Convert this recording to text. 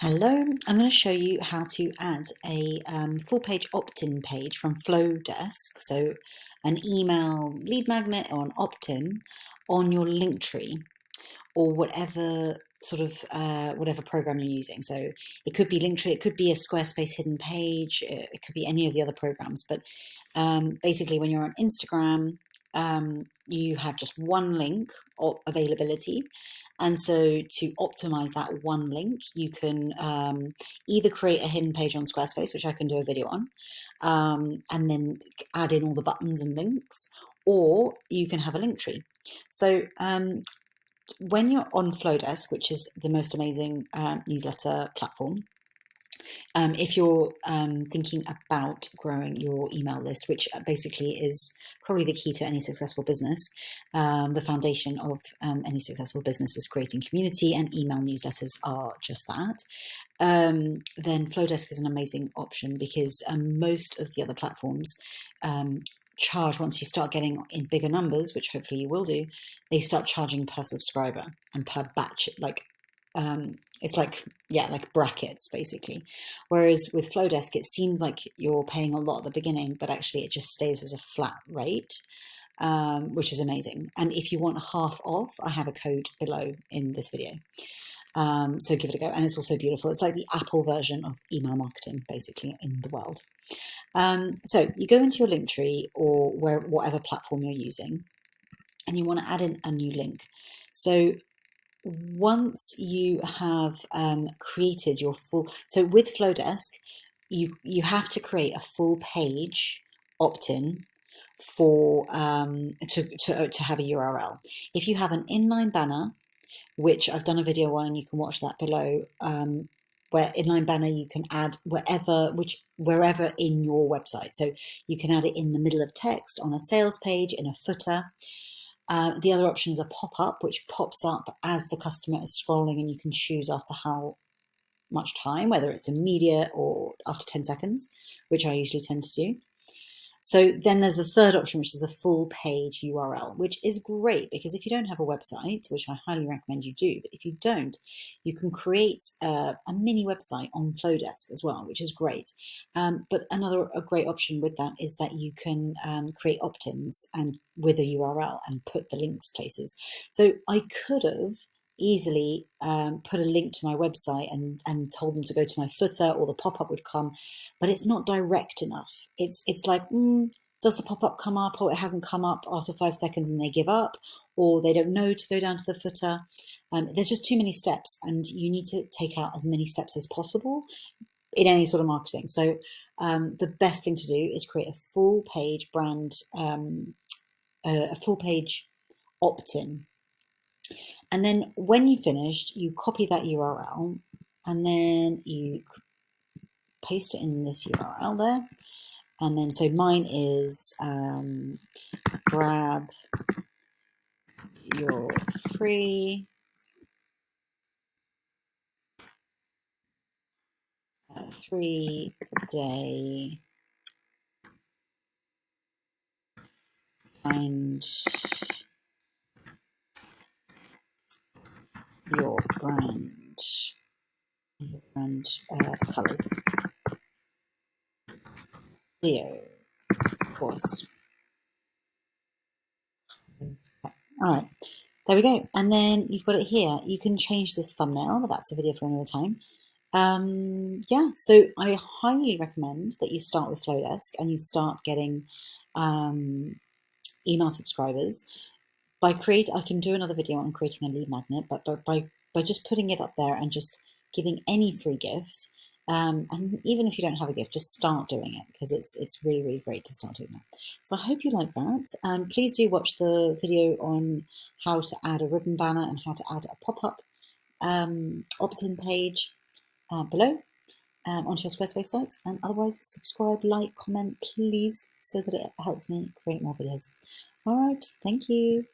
Hello, I'm going to show you how to add a full page opt-in page from Flodesk, so an email lead magnet or an opt-in on your Linktree or whatever whatever program you're using. So it could be Linktree, it could be a Squarespace hidden page, it could be any of the other programs. But basically, when you're on Instagram, you have just one link or availability. And so to optimize that one link, you can either create a hidden page on Squarespace, which I can do a video on, and then add in all the buttons and links, or you can have a link tree. So when you're on Flodesk, which is the most amazing newsletter platform, if you're thinking about growing your email list, which basically is probably the key to any successful business, the foundation of any successful business is creating community, and email newsletters are just that. Then Flodesk is an amazing option because most of the other platforms charge, once you start getting in bigger numbers, which hopefully you will do, they start charging per subscriber and per batch, it's like brackets basically. Whereas with Flodesk, it seems like you're paying a lot at the beginning, but actually it just stays as a flat rate, which is amazing. And if you want half off, I have a code below in this video. So give it a go. And it's also beautiful. It's like the Apple version of email marketing, basically, in the world. So you go into your Linktree or whatever platform you're using, and you want to add in a new link. So once you have created your full, so with Flodesk, you have to create a full page opt-in for to have a URL. If you have an inline banner, which I've done a video on, and you can watch that below, where inline banner you can add wherever in your website. So you can add it in the middle of text, on a sales page, in a footer. The other option is a pop-up, which pops up as the customer is scrolling, and you can choose after how much time, whether it's immediate or after 10 seconds, which I usually tend to do. So then there's the third option, which is a full page URL, which is great because if you don't have a website, which I highly recommend you do, but if you don't, you can create a mini website on Flodesk as well, which is great. But a great option with that is that you can create opt-ins and with a URL and put the links places. So I could have easily put a link to my website and told them to go to my footer, or the pop-up would come, but it's not direct enough. It's like, does the pop-up come up, or it hasn't come up after 5 seconds and they give up, or they don't know to go down to the footer. There's just too many steps, and you need to take out as many steps as possible in any sort of marketing. So the best thing to do is create a full page a full page opt-in. And then when you finished, you copy that URL and then you paste it in this URL there. And then, so mine is grab your free 3-day find your brand colors video course. All right, there we go. And then you've got it here. You can change this thumbnail, but that's a video for another time. Yeah, so I highly recommend that you start with Flodesk and you start getting email subscribers. I can do another video on creating a lead magnet, but by just putting it up there and just giving any free gift, and even if you don't have a gift, just start doing it, because it's really, really great to start doing that. So I hope you like that. Please do watch the video on how to add a ribbon banner and how to add a pop-up opt-in page below onto your Squarespace site. And otherwise, subscribe, like, comment, please, so that it helps me create more videos. All right, thank you.